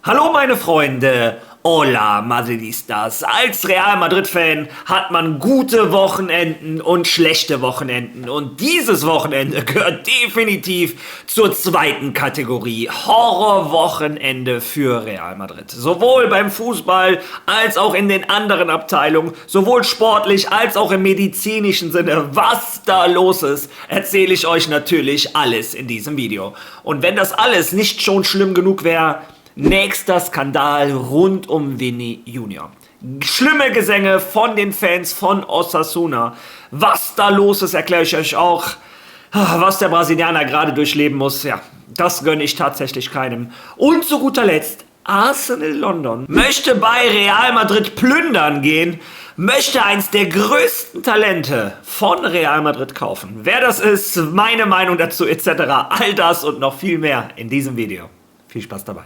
Hallo meine Freunde, hola Madridistas. Als Real Madrid-Fan hat man gute Wochenenden und schlechte Wochenenden. Und dieses Wochenende gehört definitiv zur zweiten Kategorie. Horrorwochenende für Real Madrid. Sowohl beim Fußball als auch in den anderen Abteilungen, sowohl sportlich als auch im medizinischen Sinne. Was da los ist, erzähle ich euch natürlich alles in diesem Video. Und wenn das alles nicht schon schlimm genug wäre, nächster Skandal rund um Vini Junior. Schlimme Gesänge von den Fans von Osasuna. Was da los ist, erkläre ich euch auch. Was der Brasilianer gerade durchleben muss, ja, das gönne ich tatsächlich keinem. Und zu guter Letzt, Arsenal London möchte bei Real Madrid plündern gehen, möchte eins der größten Talente von Real Madrid kaufen. Wer das ist, meine Meinung dazu etc., all das und noch viel mehr in diesem Video. Viel Spaß dabei.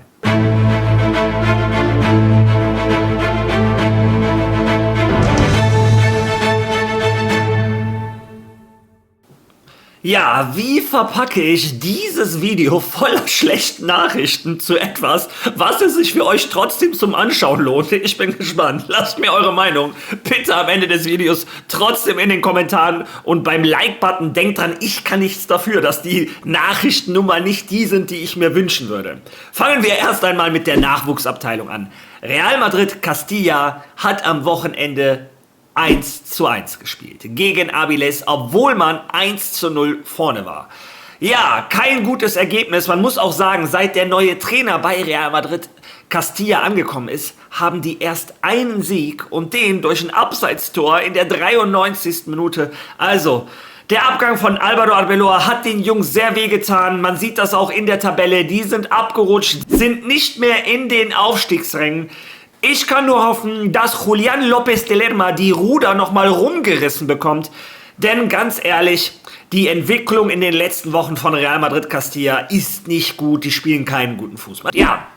Ja, wie verpacke ich dieses Video voller schlechten Nachrichten zu etwas, was es sich für euch trotzdem zum Anschauen lohnt? Ich bin gespannt. Lasst mir eure Meinung bitte am Ende des Videos trotzdem in den Kommentaren und beim Like-Button denkt dran, ich kann nichts dafür, dass die Nachrichten nun mal nicht die sind, die ich mir wünschen würde. Fangen wir erst einmal mit der Nachwuchsabteilung an. Real Madrid Castilla hat am Wochenende 1:1 gespielt gegen Avilés, obwohl man 1:0 vorne war. Ja, kein gutes Ergebnis. Man muss auch sagen, seit der neue Trainer bei Real Madrid Castilla angekommen ist, haben die erst einen Sieg und den durch ein Abseitstor in der 93. Minute. Also, der Abgang von Álvaro Arbeloa hat den Jungs sehr wehgetan. Man sieht das auch in der Tabelle. Die sind abgerutscht, sind nicht mehr in den Aufstiegsrängen. Ich kann nur hoffen, dass Julián López de Lerma die Ruder nochmal rumgerissen bekommt. Denn ganz ehrlich, die Entwicklung in den letzten Wochen von Real Madrid Castilla ist nicht gut. Die spielen keinen guten Fußball. Ja,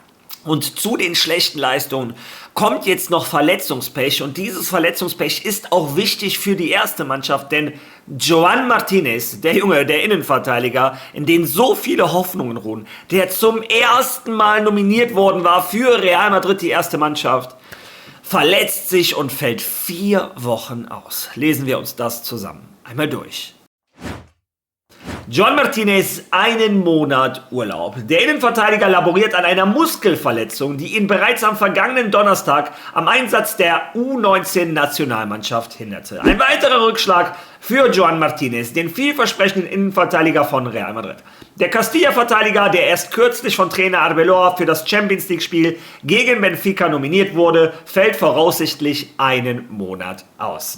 und zu den schlechten Leistungen kommt jetzt noch Verletzungspech. Und dieses Verletzungspech ist auch wichtig für die erste Mannschaft. Denn Joan Martínez, der Junge, der Innenverteidiger, in den so viele Hoffnungen ruhen, der zum ersten Mal nominiert worden war für Real Madrid, die erste Mannschaft, verletzt sich und fällt 4 Wochen aus. Lesen wir uns das zusammen einmal durch. Joan Martínez, einen Monat Urlaub. Der Innenverteidiger laboriert an einer Muskelverletzung, die ihn bereits am vergangenen Donnerstag am Einsatz der U19-Nationalmannschaft hinderte. Ein weiterer Rückschlag für Joan Martínez, den vielversprechenden Innenverteidiger von Real Madrid. Der Castilla-Verteidiger, der erst kürzlich von Trainer Arbeloa für das Champions League-Spiel gegen Benfica nominiert wurde, fällt voraussichtlich einen Monat aus.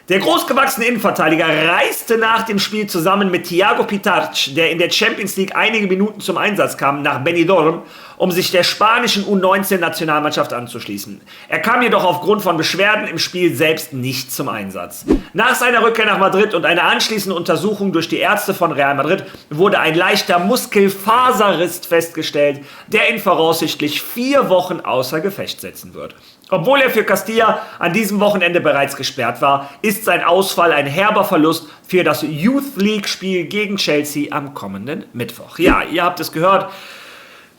Der großgewachsene Innenverteidiger reiste nach dem Spiel zusammen mit Thiago Pitarch, der in der Champions League einige Minuten zum Einsatz kam, nach Benidorm, um sich der spanischen U19-Nationalmannschaft anzuschließen. Er kam jedoch aufgrund von Beschwerden im Spiel selbst nicht zum Einsatz. Nach seiner Rückkehr nach Madrid und einer anschließenden Untersuchung durch die Ärzte von Real Madrid wurde ein leichter Muskelfaserriss festgestellt, der ihn voraussichtlich 4 Wochen außer Gefecht setzen wird. Obwohl er für Castilla an diesem Wochenende bereits gesperrt war, ist sein Ausfall ein herber Verlust für das Youth League-Spiel gegen Chelsea am kommenden Mittwoch. Ja, ihr habt es gehört,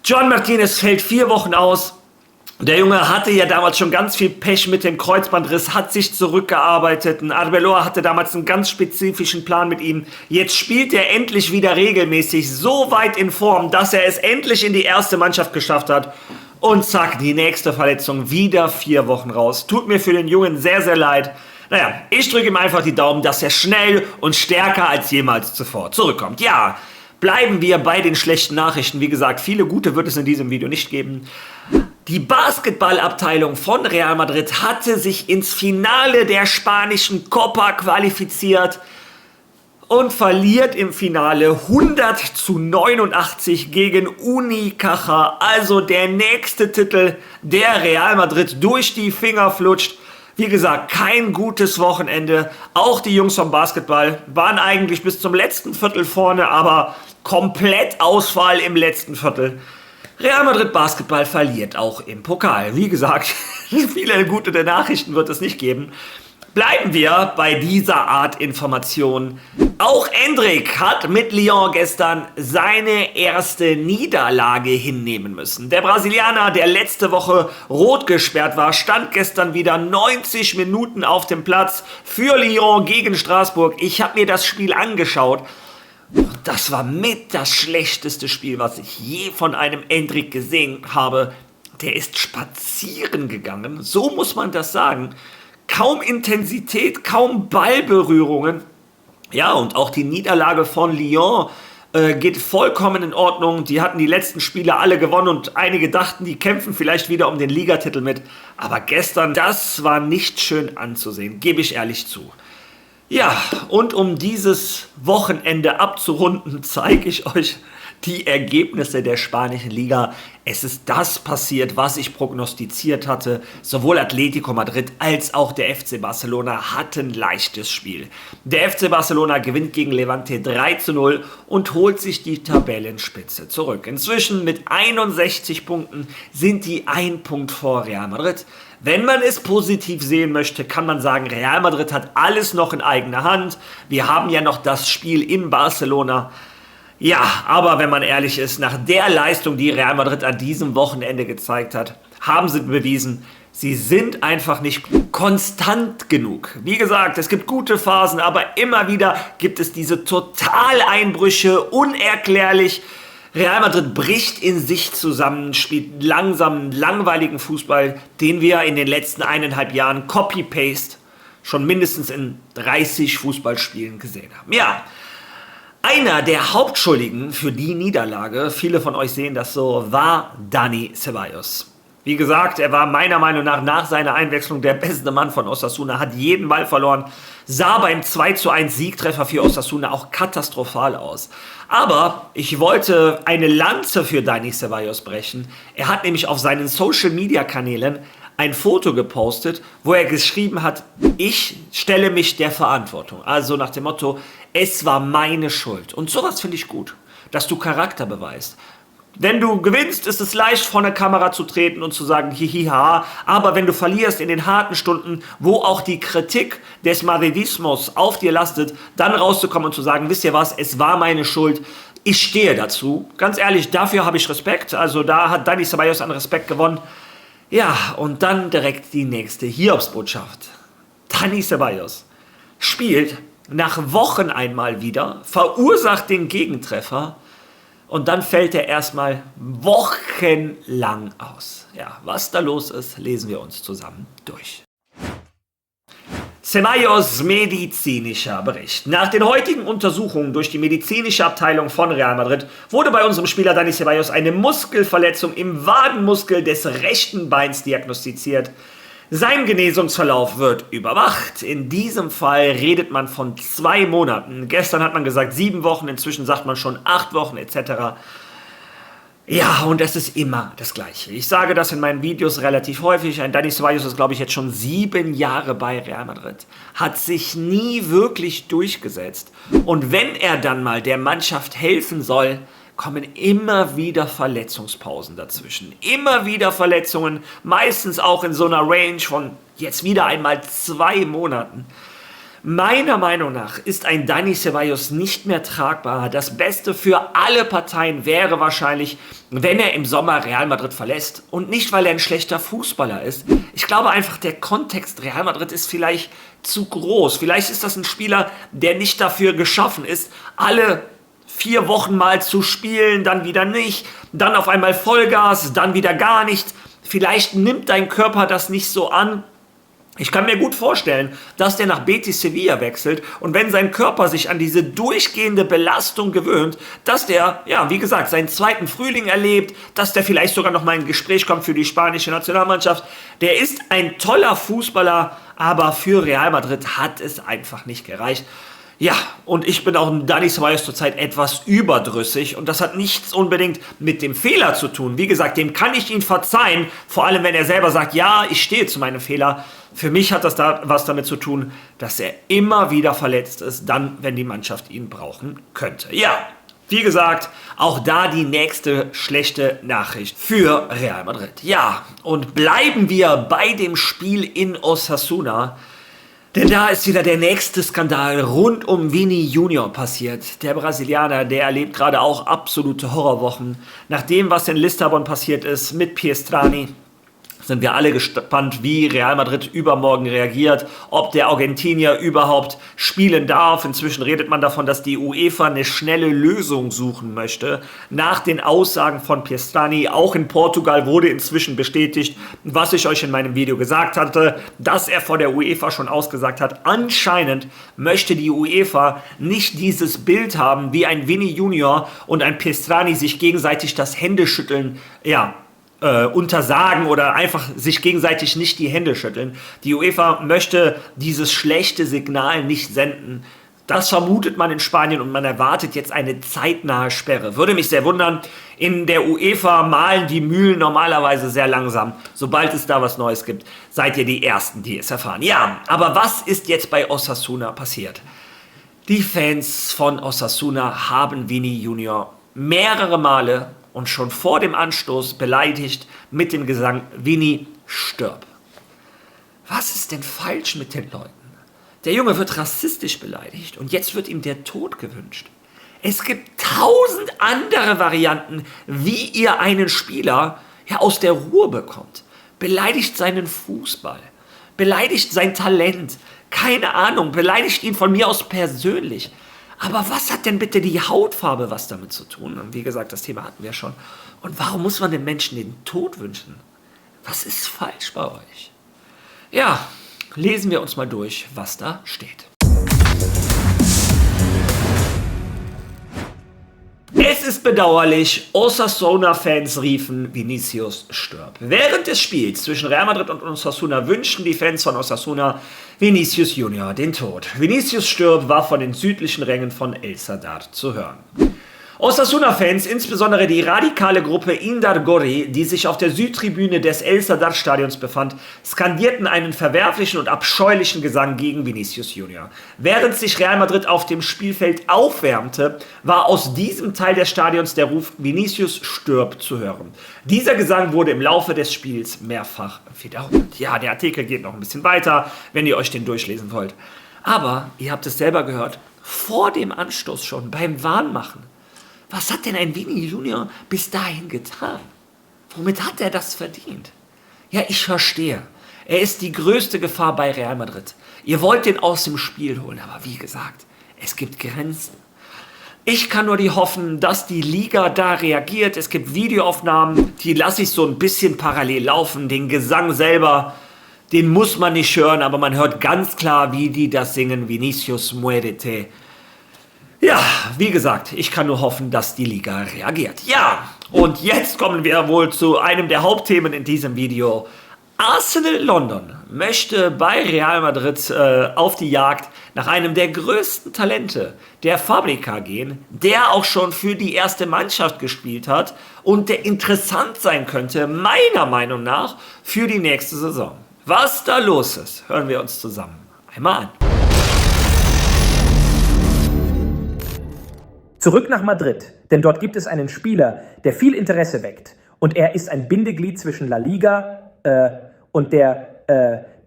Joan Martínez fällt 4 Wochen aus. Der Junge hatte ja damals schon ganz viel Pech mit dem Kreuzbandriss, hat sich zurückgearbeitet. Arbeloa hatte damals einen ganz spezifischen Plan mit ihm. Jetzt spielt er endlich wieder regelmäßig, so weit in Form, dass er es endlich in die erste Mannschaft geschafft hat. Und zack, die nächste Verletzung, wieder 4 Wochen raus. Tut mir für den Jungen sehr, sehr leid. Naja, ich drücke ihm einfach die Daumen, dass er schnell und stärker als jemals zuvor zurückkommt. Ja, bleiben wir bei den schlechten Nachrichten. Wie gesagt, viele gute wird es in diesem Video nicht geben. Die Basketballabteilung von Real Madrid hatte sich ins Finale der spanischen Copa qualifiziert und verliert im Finale 100:89 gegen Unicaja. Also der nächste Titel, der Real Madrid durch die Finger flutscht. Wie gesagt, kein gutes Wochenende. Auch die Jungs vom Basketball waren eigentlich bis zum letzten Viertel vorne, aber komplett Ausfall im letzten Viertel. Real Madrid Basketball verliert auch im Pokal. Wie gesagt, viele gute Nachrichten wird es nicht geben. Bleiben wir bei dieser Art Information. Auch Endrick hat mit Lyon gestern seine erste Niederlage hinnehmen müssen. Der Brasilianer, der letzte Woche rot gesperrt war, stand gestern wieder 90 Minuten auf dem Platz für Lyon gegen Straßburg. Ich habe mir das Spiel angeschaut. Das war mit das schlechteste Spiel, was ich je von einem Endrick gesehen habe. Der ist spazieren gegangen, so muss man das sagen. Kaum Intensität, kaum Ballberührungen. Ja, und auch die Niederlage von Lyon geht vollkommen in Ordnung. Die hatten die letzten Spiele alle gewonnen und einige dachten, die kämpfen vielleicht wieder um den Ligatitel mit. Aber gestern, das war nicht schön anzusehen, gebe ich ehrlich zu. Ja, und um dieses Wochenende abzurunden, zeige ich euch die Ergebnisse der spanischen Liga. Es ist das passiert, was ich prognostiziert hatte. Sowohl Atletico Madrid als auch der FC Barcelona hatten leichtes Spiel. Der FC Barcelona gewinnt gegen Levante 3:0 und holt sich die Tabellenspitze zurück. Inzwischen mit 61 Punkten sind die ein Punkt vor Real Madrid. Wenn man es positiv sehen möchte, kann man sagen, Real Madrid hat alles noch in eigener Hand. Wir haben ja noch das Spiel in Barcelona. Ja, aber wenn man ehrlich ist, nach der Leistung, die Real Madrid an diesem Wochenende gezeigt hat, haben sie bewiesen, sie sind einfach nicht konstant genug. Wie gesagt, es gibt gute Phasen, aber immer wieder gibt es diese Totaleinbrüche, unerklärlich. Real Madrid bricht in sich zusammen, spielt langsam langweiligen Fußball, den wir in den letzten 1,5 Jahren Copy-Paste schon mindestens in 30 Fußballspielen gesehen haben. Ja, einer der Hauptschuldigen für die Niederlage, viele von euch sehen das so, war Dani Ceballos. Wie gesagt, er war meiner Meinung nach seiner Einwechslung der beste Mann von Osasuna, hat jeden Ball verloren, sah beim 2:1 Siegtreffer für Osasuna auch katastrophal aus. Aber ich wollte eine Lanze für Dani Ceballos brechen. Er hat nämlich auf seinen Social-Media-Kanälen ein Foto gepostet, wo er geschrieben hat, ich stelle mich der Verantwortung. Also nach dem Motto, es war meine Schuld. Und sowas finde ich gut, dass du Charakter beweist. Wenn du gewinnst, ist es leicht, vor eine Kamera zu treten und zu sagen, hihiha. Aber wenn du verlierst in den harten Stunden, wo auch die Kritik des Madridismus auf dir lastet, dann rauszukommen und zu sagen, wisst ihr was, es war meine Schuld. Ich stehe dazu. Ganz ehrlich, dafür habe ich Respekt. Also da hat Dani Ceballos an Respekt gewonnen. Ja, und dann direkt die nächste Hiobsbotschaft. Dani Ceballos spielt nach Wochen einmal wieder, verursacht den Gegentreffer und dann fällt er erstmal wochenlang aus. Ja, was da los ist, lesen wir uns zusammen durch. Ceballos medizinischer Bericht. Nach den heutigen Untersuchungen durch die medizinische Abteilung von Real Madrid wurde bei unserem Spieler Dani Ceballos eine Muskelverletzung im Wadenmuskel des rechten Beins diagnostiziert. Sein Genesungsverlauf wird überwacht. In diesem Fall redet man von 2 Monaten. Gestern hat man gesagt 7 Wochen, inzwischen sagt man schon 8 Wochen etc. Ja, und es ist immer das Gleiche. Ich sage das in meinen Videos relativ häufig. Ein Dani Ceballos ist, glaube ich, jetzt schon 7 Jahre bei Real Madrid. Hat sich nie wirklich durchgesetzt. Und wenn er dann mal der Mannschaft helfen soll, kommen immer wieder Verletzungspausen dazwischen. Immer wieder Verletzungen, meistens auch in so einer Range von jetzt wieder einmal 2 Monaten. Meiner Meinung nach ist ein Dani Ceballos nicht mehr tragbar. Das Beste für alle Parteien wäre wahrscheinlich, wenn er im Sommer Real Madrid verlässt. Und nicht, weil er ein schlechter Fußballer ist. Ich glaube einfach, der Kontext Real Madrid ist vielleicht zu groß. Vielleicht ist das ein Spieler, der nicht dafür geschaffen ist, alle 4 Wochen mal zu spielen, dann wieder nicht, dann auf einmal Vollgas, dann wieder gar nicht. Vielleicht nimmt dein Körper das nicht so an. Ich kann mir gut vorstellen, dass der nach Betis Sevilla wechselt und wenn sein Körper sich an diese durchgehende Belastung gewöhnt, dass der, ja, wie gesagt, seinen zweiten Frühling erlebt, dass der vielleicht sogar noch mal in ein Gespräch kommt für die spanische Nationalmannschaft. Der ist ein toller Fußballer, aber für Real Madrid hat es einfach nicht gereicht. Ja, und ich bin auch Dani Ceballos zurzeit etwas überdrüssig und das hat nichts unbedingt mit dem Fehler zu tun. Wie gesagt, dem kann ich ihn verzeihen, vor allem wenn er selber sagt, ja, ich stehe zu meinem Fehler. Für mich hat das da was damit zu tun, dass er immer wieder verletzt ist, dann, wenn die Mannschaft ihn brauchen könnte. Ja, wie gesagt, auch da die nächste schlechte Nachricht für Real Madrid. Ja, und bleiben wir bei dem Spiel in Osasuna. Denn da ist wieder der nächste Skandal rund um Vini Junior passiert. Der Brasilianer, der erlebt gerade auch absolute Horrorwochen. Nach dem, was in Lissabon passiert ist mit Pietrani, sind wir alle gespannt, wie Real Madrid übermorgen reagiert, ob der Argentinier überhaupt spielen darf. Inzwischen redet man davon, dass die UEFA eine schnelle Lösung suchen möchte. Nach den Aussagen von Pietrani, auch in Portugal wurde inzwischen bestätigt, was ich euch in meinem Video gesagt hatte, dass er vor der UEFA schon ausgesagt hat. Anscheinend möchte die UEFA nicht dieses Bild haben, wie ein Vini Junior und ein Pietrani sich gegenseitig das Händeschütteln, untersagen oder einfach sich gegenseitig nicht die Hände schütteln. Die UEFA möchte dieses schlechte Signal nicht senden. Das vermutet man in Spanien und man erwartet jetzt eine zeitnahe Sperre. Würde mich sehr wundern. In der UEFA mahlen die Mühlen normalerweise sehr langsam. Sobald es da was Neues gibt, seid ihr die Ersten, die es erfahren. Ja, aber was ist jetzt bei Osasuna passiert? Die Fans von Osasuna haben Vini Junior mehrere Male und schon vor dem Anstoß beleidigt mit dem Gesang Vini, stirb. Was ist denn falsch mit den Leuten? Der Junge wird rassistisch beleidigt und jetzt wird ihm der Tod gewünscht. Es gibt 1000 andere Varianten, wie ihr einen Spieler aus der Ruhe bekommt. Beleidigt seinen Fußball, beleidigt sein Talent, keine Ahnung, beleidigt ihn von mir aus persönlich. Aber was hat denn bitte die Hautfarbe was damit zu tun? Und wie gesagt, das Thema hatten wir schon. Und warum muss man den Menschen den Tod wünschen? Was ist falsch bei euch? Ja, lesen wir uns mal durch, was da steht. Es ist bedauerlich, Osasuna-Fans riefen, Vinicius stirb. Während des Spiels zwischen Real Madrid und Osasuna wünschten die Fans von Osasuna Vinicius Junior den Tod. Vinicius stirb war von den südlichen Rängen von El Sadar zu hören. Osasuna-Fans, insbesondere die radikale Gruppe Indar Gorri, die sich auf der Südtribüne des El Sadar-Stadions befand, skandierten einen verwerflichen und abscheulichen Gesang gegen Vinicius Junior. Während sich Real Madrid auf dem Spielfeld aufwärmte, war aus diesem Teil des Stadions der Ruf Vinicius stirb zu hören. Dieser Gesang wurde im Laufe des Spiels mehrfach wiederholt. Ja, der Artikel geht noch ein bisschen weiter, wenn ihr euch den durchlesen wollt. Aber, ihr habt es selber gehört, vor dem Anstoß schon, beim Warnmachen, was hat denn ein Vini Junior bis dahin getan? Womit hat er das verdient? Ja, ich verstehe. Er ist die größte Gefahr bei Real Madrid. Ihr wollt den aus dem Spiel holen, aber wie gesagt, es gibt Grenzen. Ich kann nur die hoffen, dass die Liga da reagiert. Es gibt Videoaufnahmen, die lasse ich so ein bisschen parallel laufen. Den Gesang selber, den muss man nicht hören, aber man hört ganz klar, wie die das singen. Vinicius muérete. Ja, wie gesagt, ich kann nur hoffen, dass die Liga reagiert. Ja, und jetzt kommen wir wohl zu einem der Hauptthemen in diesem Video. Arsenal London möchte bei Real Madrid auf die Jagd nach einem der größten Talente der Fabrica gehen, der auch schon für die erste Mannschaft gespielt hat und der interessant sein könnte, meiner Meinung nach, für die nächste Saison. Was da los ist, hören wir uns zusammen einmal an. Zurück nach Madrid, denn dort gibt es einen Spieler, der viel Interesse weckt. Und er ist ein Bindeglied zwischen La Liga und der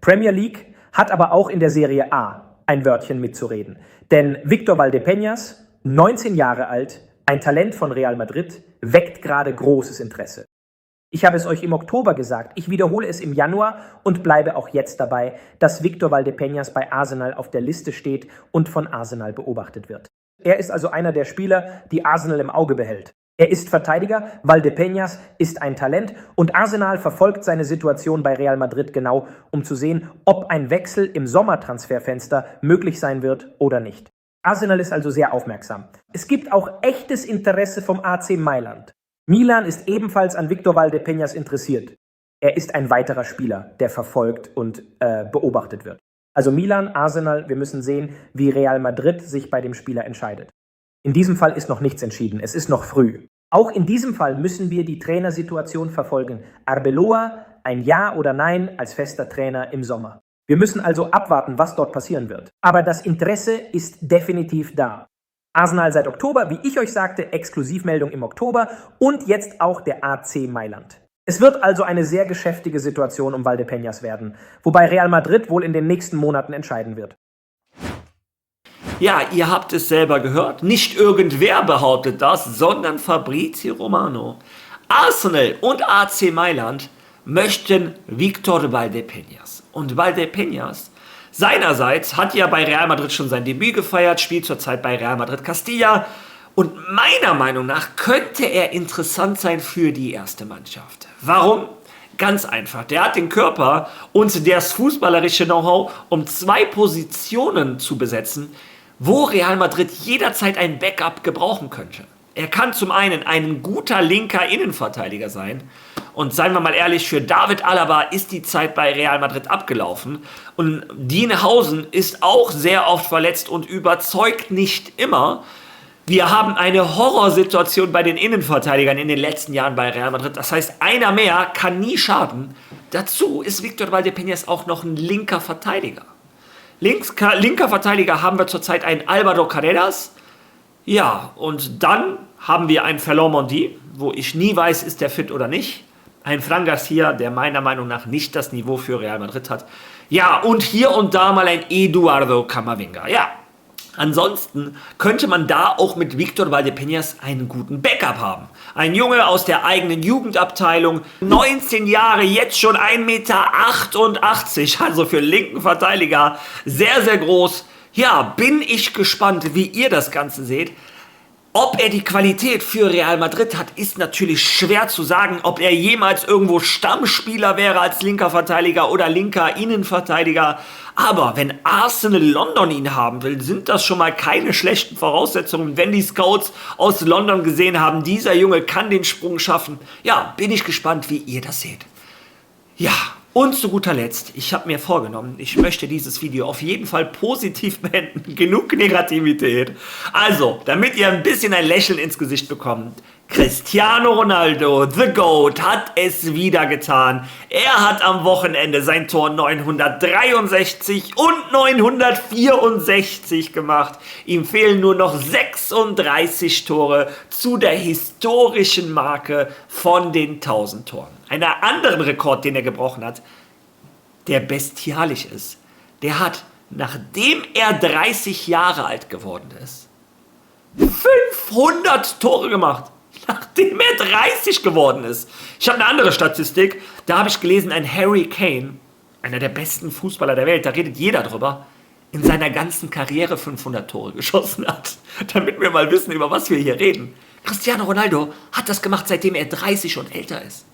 Premier League, hat aber auch in der Serie A ein Wörtchen mitzureden. Denn Victor Valdepeñas, 19 Jahre alt, ein Talent von Real Madrid, weckt gerade großes Interesse. Ich habe es euch im Oktober gesagt, ich wiederhole es im Januar und bleibe auch jetzt dabei, dass Victor Valdepeñas bei Arsenal auf der Liste steht und von Arsenal beobachtet wird. Er ist also einer der Spieler, die Arsenal im Auge behält. Er ist Verteidiger, Valdepeñas ist ein Talent und Arsenal verfolgt seine Situation bei Real Madrid genau, um zu sehen, ob ein Wechsel im Sommertransferfenster möglich sein wird oder nicht. Arsenal ist also sehr aufmerksam. Es gibt auch echtes Interesse vom AC Mailand. Milan ist ebenfalls an Victor Valdepeñas interessiert. Er ist ein weiterer Spieler, der verfolgt und beobachtet wird. Also Milan, Arsenal, wir müssen sehen, wie Real Madrid sich bei dem Spieler entscheidet. In diesem Fall ist noch nichts entschieden, es ist noch früh. Auch in diesem Fall müssen wir die Trainersituation verfolgen. Arbeloa, ein Ja oder Nein als fester Trainer im Sommer. Wir müssen also abwarten, was dort passieren wird. Aber das Interesse ist definitiv da. Arsenal seit Oktober, wie ich euch sagte, Exklusivmeldung im Oktober und jetzt auch der AC Mailand. Es wird also eine sehr geschäftige Situation um Valdepeñas werden, wobei Real Madrid wohl in den nächsten Monaten entscheiden wird. Ja, ihr habt es selber gehört. Nicht irgendwer behauptet das, sondern Fabrizio Romano. Arsenal und AC Mailand möchten Victor Valdepeñas. Und Valdepeñas seinerseits hat ja bei Real Madrid schon sein Debüt gefeiert, spielt zurzeit bei Real Madrid Castilla. Und meiner Meinung nach könnte er interessant sein für die erste Mannschaft. Warum? Ganz einfach. Der hat den Körper und das fußballerische Know-how, um 2 Positionen zu besetzen, wo Real Madrid jederzeit ein Backup gebrauchen könnte. Er kann zum einen ein guter linker Innenverteidiger sein. Und seien wir mal ehrlich, für David Alaba ist die Zeit bei Real Madrid abgelaufen. Und Dean Housen ist auch sehr oft verletzt und überzeugt nicht immer. Wir haben eine Horrorsituation bei den Innenverteidigern in den letzten Jahren bei Real Madrid. Das heißt, einer mehr kann nie schaden. Dazu ist Victor Valdepeñas auch noch ein linker Verteidiger. Linker Verteidiger haben wir zurzeit einen Álvaro Carreras. Ja, und dann haben wir einen Ferland Mendy, wo ich nie weiß, ist der fit oder nicht. Ein Fran Garcia, der meiner Meinung nach nicht das Niveau für Real Madrid hat. Ja, und hier und da mal ein Eduardo Camavinga. Ja, ansonsten könnte man da auch mit Victor Valdepeñas einen guten Backup haben. Ein Junge aus der eigenen Jugendabteilung, 19 Jahre, jetzt schon 1,88 Meter, also für linken Verteidiger sehr, sehr groß. Ja, bin ich gespannt, wie ihr das Ganze seht. Ob er die Qualität für Real Madrid hat, ist natürlich schwer zu sagen. Ob er jemals irgendwo Stammspieler wäre als linker Verteidiger oder linker Innenverteidiger. Aber wenn Arsenal London ihn haben will, sind das schon mal keine schlechten Voraussetzungen. Wenn die Scouts aus London gesehen haben, dieser Junge kann den Sprung schaffen. Ja, bin ich gespannt, wie ihr das seht. Ja, und zu guter Letzt, ich habe mir vorgenommen, ich möchte dieses Video auf jeden Fall positiv beenden. Genug Negativität. Also, damit ihr ein bisschen ein Lächeln ins Gesicht bekommt. Cristiano Ronaldo, the GOAT, hat es wieder getan. Er hat am Wochenende sein Tor 963 und 964 gemacht. Ihm fehlen nur noch 36 Tore zu der historischen Marke von den 1000 Toren. Einen anderen Rekord, den er gebrochen hat, der bestialisch ist. Der hat, nachdem er 30 Jahre alt geworden ist, 500 Tore gemacht. Nachdem er 30 geworden ist. Ich habe eine andere Statistik. Da habe ich gelesen, ein Harry Kane, einer der besten Fußballer der Welt, da redet jeder drüber, in seiner ganzen Karriere 500 Tore geschossen hat. Damit wir mal wissen, über was wir hier reden. Cristiano Ronaldo hat das gemacht, seitdem er 30 und älter ist.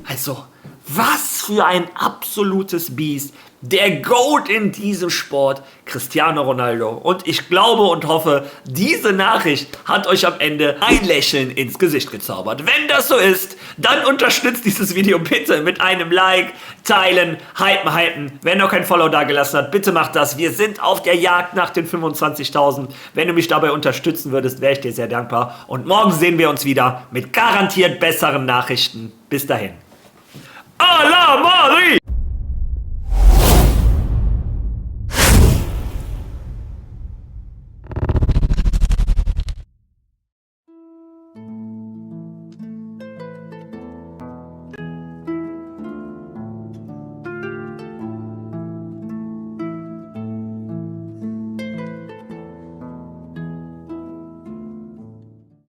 Also, was für ein absolutes Biest. Der GOAT in diesem Sport, Cristiano Ronaldo. Und ich glaube und hoffe, diese Nachricht hat euch am Ende ein Lächeln ins Gesicht gezaubert. Wenn das so ist, dann unterstützt dieses Video bitte mit einem Like, teilen, hypen. Wer noch kein Follow da gelassen hat, bitte macht das. Wir sind auf der Jagd nach den 25.000. Wenn du mich dabei unterstützen würdest, wäre ich dir sehr dankbar. Und morgen sehen wir uns wieder mit garantiert besseren Nachrichten. Bis dahin. A la Madrid!